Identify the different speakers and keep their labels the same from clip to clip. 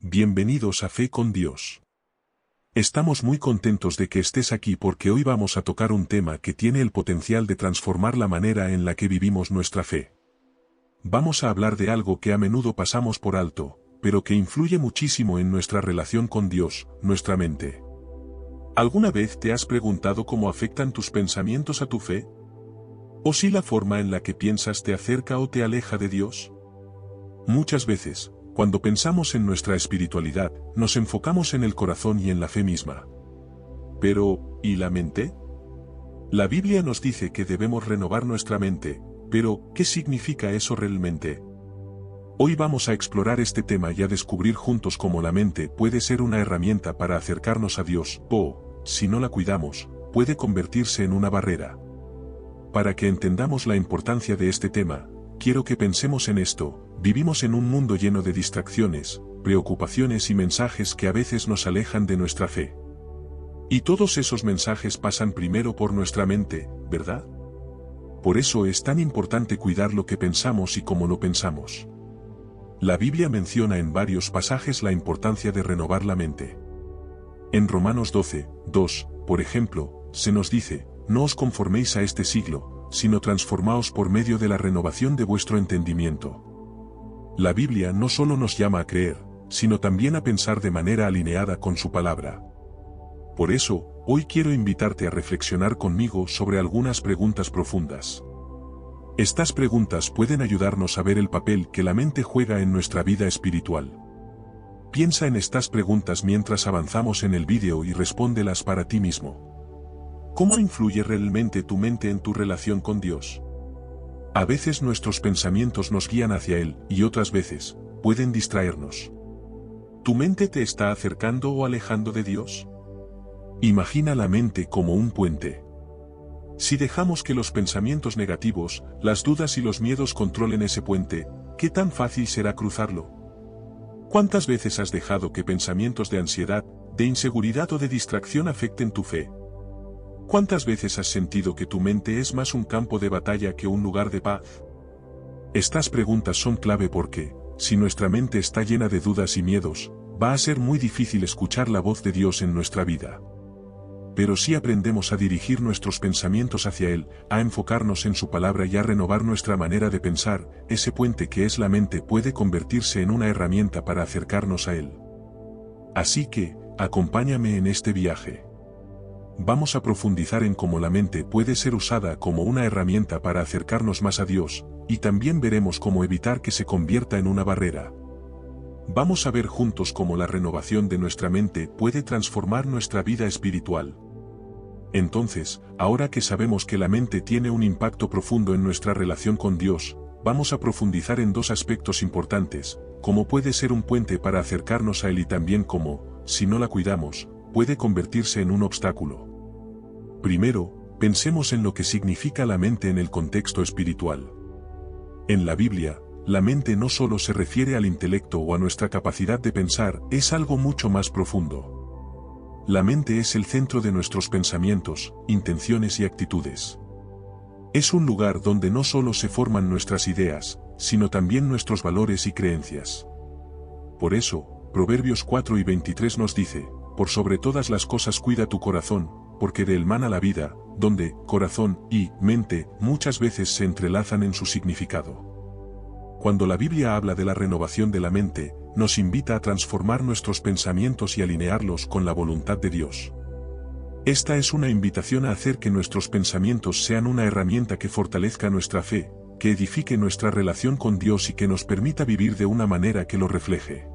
Speaker 1: Bienvenidos a Fe con Dios. Estamos muy contentos de que estés aquí porque hoy vamos a tocar un tema que tiene el potencial de transformar la manera en la que vivimos nuestra fe. Vamos a hablar de algo que a menudo pasamos por alto, pero que influye muchísimo en nuestra relación con Dios, nuestra mente. ¿Alguna vez te has preguntado cómo afectan tus pensamientos a tu fe? ¿O si la forma en la que piensas te acerca o te aleja de Dios? Muchas veces, cuando pensamos en nuestra espiritualidad, nos enfocamos en el corazón y en la fe misma. Pero, ¿y la mente? La Biblia nos dice que debemos renovar nuestra mente, pero, ¿qué significa eso realmente? Hoy vamos a explorar este tema y a descubrir juntos cómo la mente puede ser una herramienta para acercarnos a Dios, o, si no la cuidamos, puede convertirse en una barrera. Para que entendamos la importancia de este tema, quiero que pensemos en esto. Vivimos en un mundo lleno de distracciones, preocupaciones y mensajes que a veces nos alejan de nuestra fe. Y todos esos mensajes pasan primero por nuestra mente, ¿verdad? Por eso es tan importante cuidar lo que pensamos y cómo lo pensamos. La Biblia menciona en varios pasajes la importancia de renovar la mente. En Romanos 12, 2, por ejemplo, se nos dice, no os conforméis a este siglo, sino transformaos por medio de la renovación de vuestro entendimiento. La Biblia no solo nos llama a creer, sino también a pensar de manera alineada con su palabra. Por eso, hoy quiero invitarte a reflexionar conmigo sobre algunas preguntas profundas. Estas preguntas pueden ayudarnos a ver el papel que la mente juega en nuestra vida espiritual. Piensa en estas preguntas mientras avanzamos en el vídeo y respóndelas para ti mismo. ¿Cómo influye realmente tu mente en tu relación con Dios? A veces nuestros pensamientos nos guían hacia Él, y otras veces, pueden distraernos. ¿Tu mente te está acercando o alejando de Dios? Imagina la mente como un puente. Si dejamos que los pensamientos negativos, las dudas y los miedos controlen ese puente, ¿qué tan fácil será cruzarlo? ¿Cuántas veces has dejado que pensamientos de ansiedad, de inseguridad o de distracción afecten tu fe? ¿Cuántas veces has sentido que tu mente es más un campo de batalla que un lugar de paz? Estas preguntas son clave porque, si nuestra mente está llena de dudas y miedos, va a ser muy difícil escuchar la voz de Dios en nuestra vida. Pero si aprendemos a dirigir nuestros pensamientos hacia Él, a enfocarnos en su palabra y a renovar nuestra manera de pensar, ese puente que es la mente puede convertirse en una herramienta para acercarnos a Él. Así que, acompáñame en este viaje. Vamos a profundizar en cómo la mente puede ser usada como una herramienta para acercarnos más a Dios, y también veremos cómo evitar que se convierta en una barrera. Vamos a ver juntos cómo la renovación de nuestra mente puede transformar nuestra vida espiritual. Entonces, ahora que sabemos que la mente tiene un impacto profundo en nuestra relación con Dios, vamos a profundizar en dos aspectos importantes, cómo puede ser un puente para acercarnos a Él y también cómo, si no la cuidamos, puede convertirse en un obstáculo. Primero, pensemos en lo que significa la mente en el contexto espiritual. En la Biblia, la mente no solo se refiere al intelecto o a nuestra capacidad de pensar, es algo mucho más profundo. La mente es el centro de nuestros pensamientos, intenciones y actitudes. Es un lugar donde no solo se forman nuestras ideas, sino también nuestros valores y creencias. Por eso, Proverbios 4 y 23 nos dice, por sobre todas las cosas cuida tu corazón, porque de él mana la vida, donde corazón y mente muchas veces se entrelazan en su significado. Cuando la Biblia habla de la renovación de la mente, nos invita a transformar nuestros pensamientos y alinearlos con la voluntad de Dios. Esta es una invitación a hacer que nuestros pensamientos sean una herramienta que fortalezca nuestra fe, que edifique nuestra relación con Dios y que nos permita vivir de una manera que lo refleje.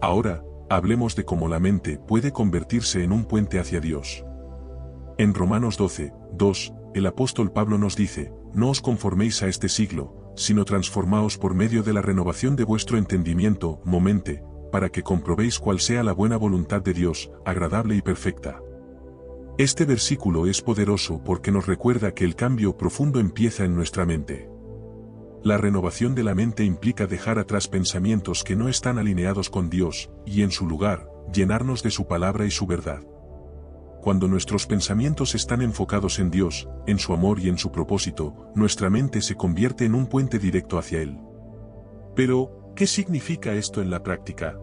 Speaker 1: Ahora, hablemos de cómo la mente puede convertirse en un puente hacia Dios. En Romanos 12, 2, el apóstol Pablo nos dice, no os conforméis a este siglo, sino transformaos por medio de la renovación de vuestro entendimiento, mente, para que comprobéis cuál sea la buena voluntad de Dios, agradable y perfecta. Este versículo es poderoso porque nos recuerda que el cambio profundo empieza en nuestra mente. La renovación de la mente implica dejar atrás pensamientos que no están alineados con Dios, y en su lugar, llenarnos de su palabra y su verdad. Cuando nuestros pensamientos están enfocados en Dios, en su amor y en su propósito, nuestra mente se convierte en un puente directo hacia Él. Pero, ¿qué significa esto en la práctica?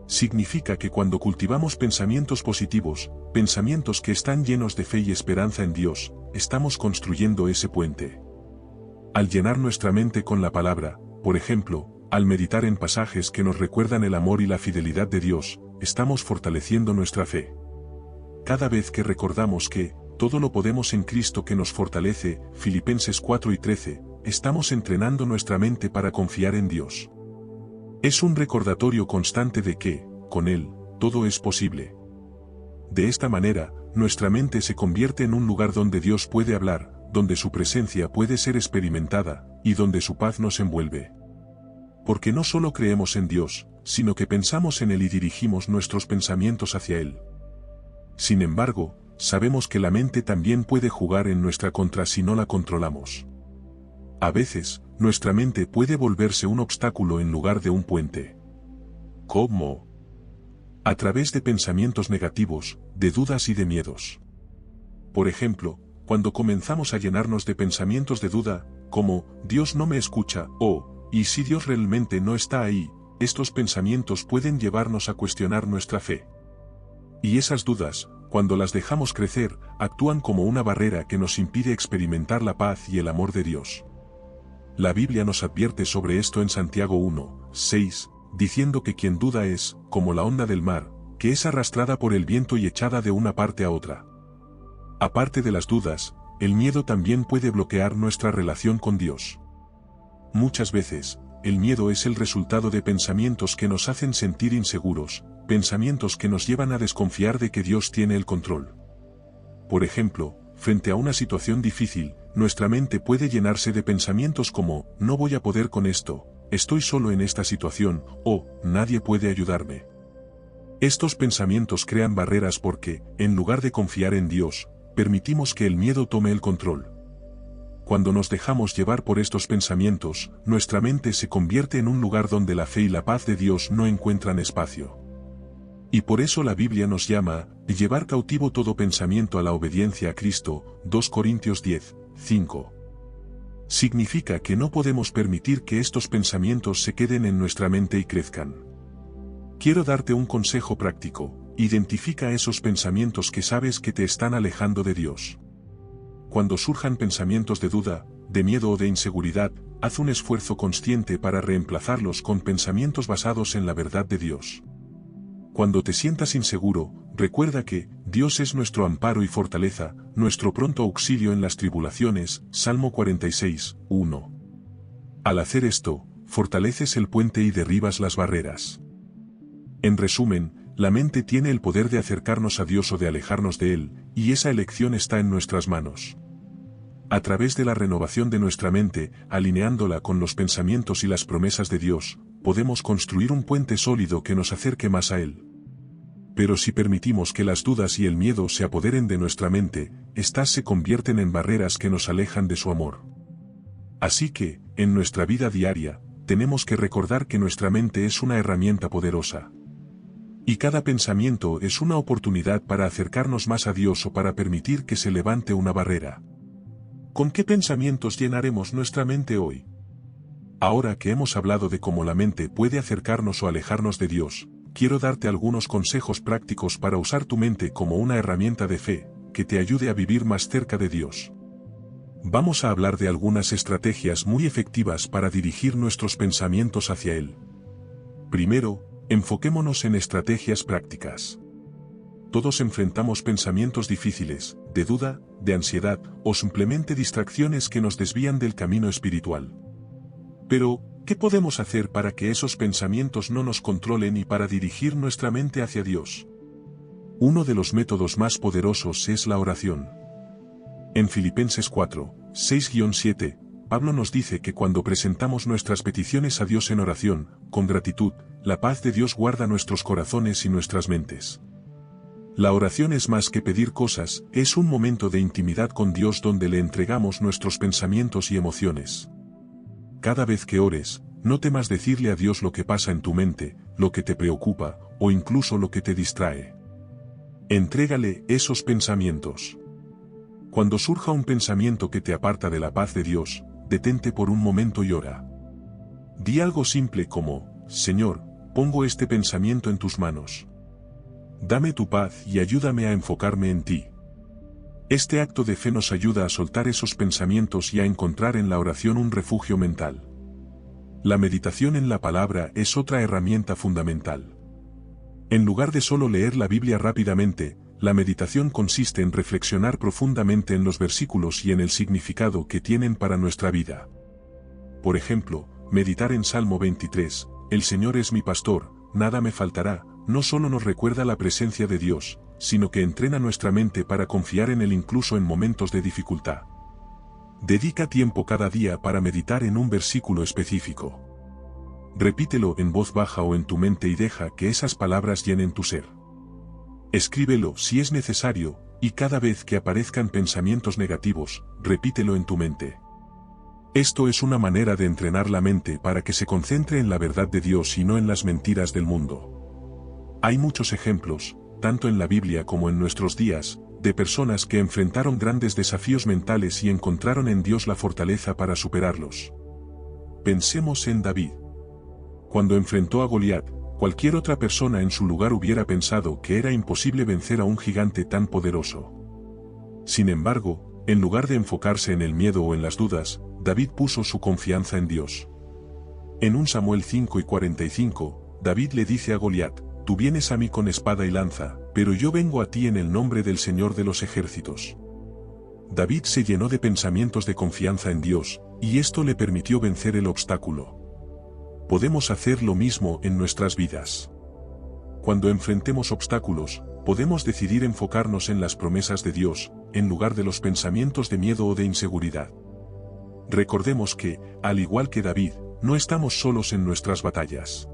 Speaker 1: Significa que cuando cultivamos pensamientos positivos, pensamientos que están llenos de fe y esperanza en Dios, estamos construyendo ese puente. Al llenar nuestra mente con la palabra, por ejemplo, al meditar en pasajes que nos recuerdan el amor y la fidelidad de Dios, estamos fortaleciendo nuestra fe. Cada vez que recordamos que todo lo podemos en Cristo que nos fortalece, Filipenses 4:13, estamos entrenando nuestra mente para confiar en Dios. Es un recordatorio constante de que, con Él, todo es posible. De esta manera, nuestra mente se convierte en un lugar donde Dios puede hablar, donde su presencia puede ser experimentada, y donde su paz nos envuelve. Porque no solo creemos en Dios, sino que pensamos en Él y dirigimos nuestros pensamientos hacia Él. Sin embargo, sabemos que la mente también puede jugar en nuestra contra si no la controlamos. A veces, nuestra mente puede volverse un obstáculo en lugar de un puente. ¿Cómo? A través de pensamientos negativos, de dudas y de miedos. Por ejemplo, cuando comenzamos a llenarnos de pensamientos de duda, como, Dios no me escucha, o, ¿y si Dios realmente no está ahí? Estos pensamientos pueden llevarnos a cuestionar nuestra fe. Y esas dudas, cuando las dejamos crecer, actúan como una barrera que nos impide experimentar la paz y el amor de Dios. La Biblia nos advierte sobre esto en Santiago 1:6, diciendo que quien duda es, como la onda del mar, que es arrastrada por el viento y echada de una parte a otra. Aparte de las dudas, el miedo también puede bloquear nuestra relación con Dios. Muchas veces, el miedo es el resultado de pensamientos que nos hacen sentir inseguros, pensamientos que nos llevan a desconfiar de que Dios tiene el control. Por ejemplo, frente a una situación difícil, nuestra mente puede llenarse de pensamientos como, no voy a poder con esto, estoy solo en esta situación, o, nadie puede ayudarme. Estos pensamientos crean barreras porque, en lugar de confiar en Dios, permitimos que el miedo tome el control. Cuando nos dejamos llevar por estos pensamientos, nuestra mente se convierte en un lugar donde la fe y la paz de Dios no encuentran espacio. Y por eso la Biblia nos llama, llevar cautivo todo pensamiento a la obediencia a Cristo, 2 Corintios 10:5. Significa que no podemos permitir que estos pensamientos se queden en nuestra mente y crezcan. Quiero darte un consejo práctico, identifica esos pensamientos que sabes que te están alejando de Dios. Cuando surjan pensamientos de duda, de miedo o de inseguridad, haz un esfuerzo consciente para reemplazarlos con pensamientos basados en la verdad de Dios. Cuando te sientas inseguro, recuerda que Dios es nuestro amparo y fortaleza, nuestro pronto auxilio en las tribulaciones, Salmo 46:1. Al hacer esto, fortaleces el puente y derribas las barreras. En resumen, la mente tiene el poder de acercarnos a Dios o de alejarnos de Él, y esa elección está en nuestras manos. A través de la renovación de nuestra mente, alineándola con los pensamientos y las promesas de Dios, podemos construir un puente sólido que nos acerque más a Él. Pero si permitimos que las dudas y el miedo se apoderen de nuestra mente, éstas se convierten en barreras que nos alejan de su amor. Así que, en nuestra vida diaria, tenemos que recordar que nuestra mente es una herramienta poderosa. Y cada pensamiento es una oportunidad para acercarnos más a Dios o para permitir que se levante una barrera. ¿Con qué pensamientos llenaremos nuestra mente hoy? Ahora que hemos hablado de cómo la mente puede acercarnos o alejarnos de Dios, quiero darte algunos consejos prácticos para usar tu mente como una herramienta de fe, que te ayude a vivir más cerca de Dios. Vamos a hablar de algunas estrategias muy efectivas para dirigir nuestros pensamientos hacia Él. Primero, enfoquémonos en estrategias prácticas. Todos enfrentamos pensamientos difíciles, de duda, de ansiedad, o simplemente distracciones que nos desvían del camino espiritual. Pero, ¿qué podemos hacer para que esos pensamientos no nos controlen y para dirigir nuestra mente hacia Dios? Uno de los métodos más poderosos es la oración. En Filipenses 4:6-7, Pablo nos dice que cuando presentamos nuestras peticiones a Dios en oración, con gratitud, la paz de Dios guarda nuestros corazones y nuestras mentes. La oración es más que pedir cosas, es un momento de intimidad con Dios donde le entregamos nuestros pensamientos y emociones. Cada vez que ores, no temas decirle a Dios lo que pasa en tu mente, lo que te preocupa, o incluso lo que te distrae. Entrégale esos pensamientos. Cuando surja un pensamiento que te aparta de la paz de Dios, detente por un momento y ora. Di algo simple como, Señor, pongo este pensamiento en tus manos. Dame tu paz y ayúdame a enfocarme en ti. Este acto de fe nos ayuda a soltar esos pensamientos y a encontrar en la oración un refugio mental. La meditación en la palabra es otra herramienta fundamental. En lugar de solo leer la Biblia rápidamente, la meditación consiste en reflexionar profundamente en los versículos y en el significado que tienen para nuestra vida. Por ejemplo, meditar en Salmo 23, el Señor es mi pastor, nada me faltará, no solo nos recuerda la presencia de Dios, sino que entrena nuestra mente para confiar en Él incluso en momentos de dificultad. Dedica tiempo cada día para meditar en un versículo específico. Repítelo en voz baja o en tu mente y deja que esas palabras llenen tu ser. Escríbelo si es necesario, y cada vez que aparezcan pensamientos negativos, repítelo en tu mente. Esto es una manera de entrenar la mente para que se concentre en la verdad de Dios y no en las mentiras del mundo. Hay muchos ejemplos, tanto en la Biblia como en nuestros días, de personas que enfrentaron grandes desafíos mentales y encontraron en Dios la fortaleza para superarlos. Pensemos en David. Cuando enfrentó a Goliat, cualquier otra persona en su lugar hubiera pensado que era imposible vencer a un gigante tan poderoso. Sin embargo, en lugar de enfocarse en el miedo o en las dudas, David puso su confianza en Dios. En 1 Samuel 5:45, David le dice a Goliat: tú vienes a mí con espada y lanza, pero yo vengo a ti en el nombre del Señor de los ejércitos. David se llenó de pensamientos de confianza en Dios, y esto le permitió vencer el obstáculo. Podemos hacer lo mismo en nuestras vidas. Cuando enfrentemos obstáculos, podemos decidir enfocarnos en las promesas de Dios, en lugar de los pensamientos de miedo o de inseguridad. Recordemos que, al igual que David, no estamos solos en nuestras batallas.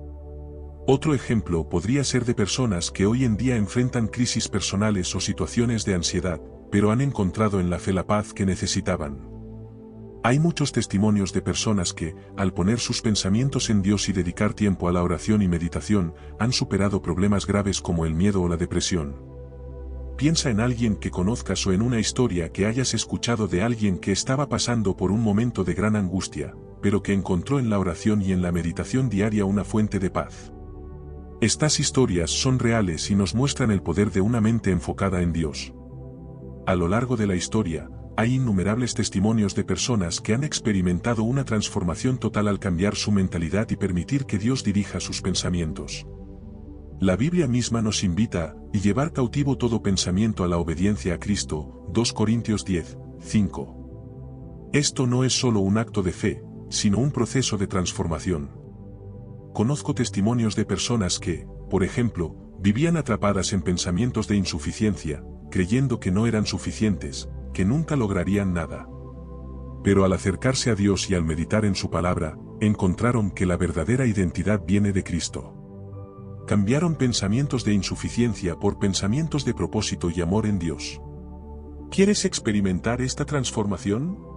Speaker 1: Otro ejemplo podría ser de personas que hoy en día enfrentan crisis personales o situaciones de ansiedad, pero han encontrado en la fe la paz que necesitaban. Hay muchos testimonios de personas que, al poner sus pensamientos en Dios y dedicar tiempo a la oración y meditación, han superado problemas graves como el miedo o la depresión. Piensa en alguien que conozcas o en una historia que hayas escuchado de alguien que estaba pasando por un momento de gran angustia, pero que encontró en la oración y en la meditación diaria una fuente de paz. Estas historias son reales y nos muestran el poder de una mente enfocada en Dios. A lo largo de la historia, hay innumerables testimonios de personas que han experimentado una transformación total al cambiar su mentalidad y permitir que Dios dirija sus pensamientos. La Biblia misma nos invita a llevar cautivo todo pensamiento a la obediencia a Cristo, 2 Corintios 10:5. Esto no es solo un acto de fe, sino un proceso de transformación. Conozco testimonios de personas que, por ejemplo, vivían atrapadas en pensamientos de insuficiencia, creyendo que no eran suficientes, que nunca lograrían nada. Pero al acercarse a Dios y al meditar en su palabra, encontraron que la verdadera identidad viene de Cristo. Cambiaron pensamientos de insuficiencia por pensamientos de propósito y amor en Dios. ¿Quieres experimentar esta transformación?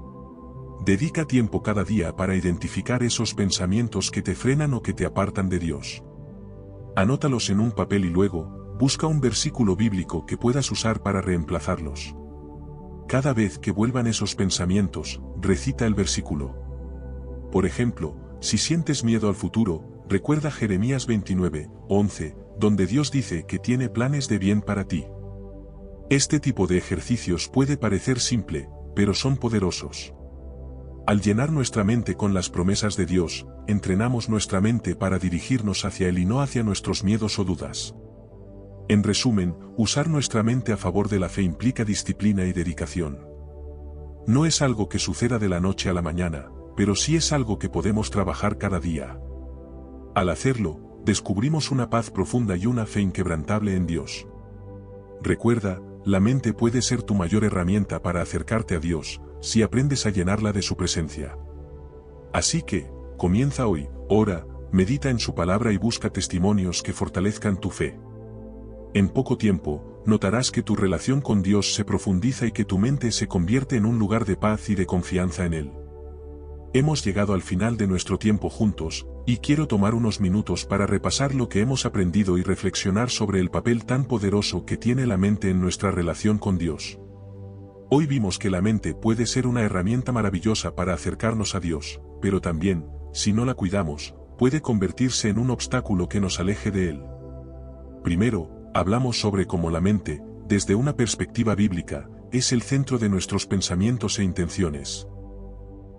Speaker 1: Dedica tiempo cada día para identificar esos pensamientos que te frenan o que te apartan de Dios. Anótalos en un papel y luego, busca un versículo bíblico que puedas usar para reemplazarlos. Cada vez que vuelvan esos pensamientos, recita el versículo. Por ejemplo, si sientes miedo al futuro, recuerda Jeremías 29:11, donde Dios dice que tiene planes de bien para ti. Este tipo de ejercicios puede parecer simple, pero son poderosos. Al llenar nuestra mente con las promesas de Dios, entrenamos nuestra mente para dirigirnos hacia Él y no hacia nuestros miedos o dudas. En resumen, usar nuestra mente a favor de la fe implica disciplina y dedicación. No es algo que suceda de la noche a la mañana, pero sí es algo que podemos trabajar cada día. Al hacerlo, descubrimos una paz profunda y una fe inquebrantable en Dios. Recuerda, la mente puede ser tu mayor herramienta para acercarte a Dios, si aprendes a llenarla de su presencia. Así que, comienza hoy, ora, medita en su palabra y busca testimonios que fortalezcan tu fe. En poco tiempo, notarás que tu relación con Dios se profundiza y que tu mente se convierte en un lugar de paz y de confianza en Él. Hemos llegado al final de nuestro tiempo juntos, y quiero tomar unos minutos para repasar lo que hemos aprendido y reflexionar sobre el papel tan poderoso que tiene la mente en nuestra relación con Dios. Hoy vimos que la mente puede ser una herramienta maravillosa para acercarnos a Dios, pero también, si no la cuidamos, puede convertirse en un obstáculo que nos aleje de Él. Primero, hablamos sobre cómo la mente, desde una perspectiva bíblica, es el centro de nuestros pensamientos e intenciones.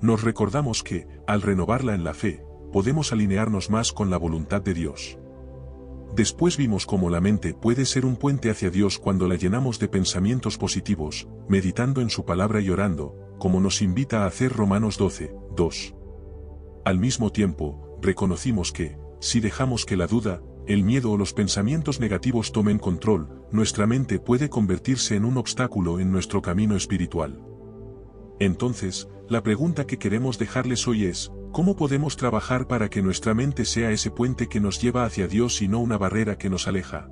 Speaker 1: Nos recordamos que, al renovarla en la fe, podemos alinearnos más con la voluntad de Dios. Después vimos cómo la mente puede ser un puente hacia Dios cuando la llenamos de pensamientos positivos, meditando en su palabra y orando, como nos invita a hacer Romanos 12:2. Al mismo tiempo, reconocimos que, si dejamos que la duda, el miedo o los pensamientos negativos tomen control, nuestra mente puede convertirse en un obstáculo en nuestro camino espiritual. Entonces, la pregunta que queremos dejarles hoy es, ¿cómo podemos trabajar para que nuestra mente sea ese puente que nos lleva hacia Dios y no una barrera que nos aleja?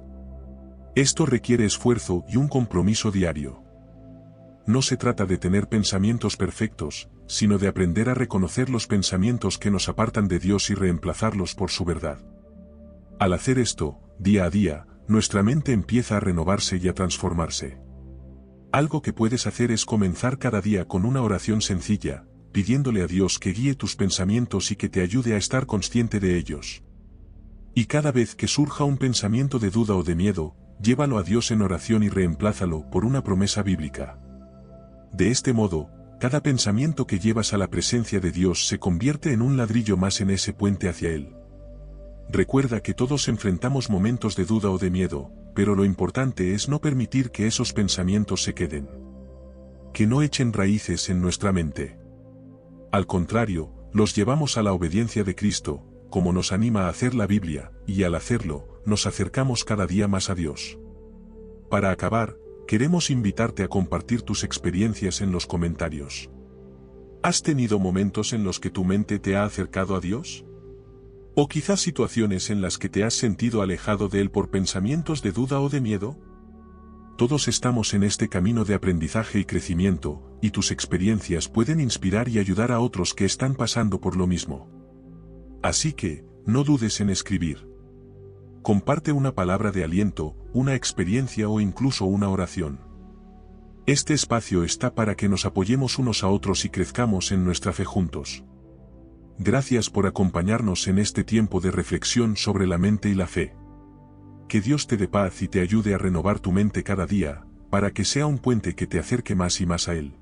Speaker 1: Esto requiere esfuerzo y un compromiso diario. No se trata de tener pensamientos perfectos, sino de aprender a reconocer los pensamientos que nos apartan de Dios y reemplazarlos por su verdad. Al hacer esto, día a día, nuestra mente empieza a renovarse y a transformarse. Algo que puedes hacer es comenzar cada día con una oración sencilla, pidiéndole a Dios que guíe tus pensamientos y que te ayude a estar consciente de ellos. Y cada vez que surja un pensamiento de duda o de miedo, llévalo a Dios en oración y reemplázalo por una promesa bíblica. De este modo, cada pensamiento que llevas a la presencia de Dios se convierte en un ladrillo más en ese puente hacia Él. Recuerda que todos enfrentamos momentos de duda o de miedo, pero lo importante es no permitir que esos pensamientos se queden. Que no echen raíces en nuestra mente. Al contrario, los llevamos a la obediencia de Cristo, como nos anima a hacer la Biblia, y al hacerlo, nos acercamos cada día más a Dios. Para acabar, queremos invitarte a compartir tus experiencias en los comentarios. ¿Has tenido momentos en los que tu mente te ha acercado a Dios? ¿O quizás situaciones en las que te has sentido alejado de Él por pensamientos de duda o de miedo? Todos estamos en este camino de aprendizaje y crecimiento, y tus experiencias pueden inspirar y ayudar a otros que están pasando por lo mismo. Así que, no dudes en escribir. Comparte una palabra de aliento, una experiencia o incluso una oración. Este espacio está para que nos apoyemos unos a otros y crezcamos en nuestra fe juntos. Gracias por acompañarnos en este tiempo de reflexión sobre la mente y la fe. Que Dios te dé paz y te ayude a renovar tu mente cada día, para que sea un puente que te acerque más y más a Él.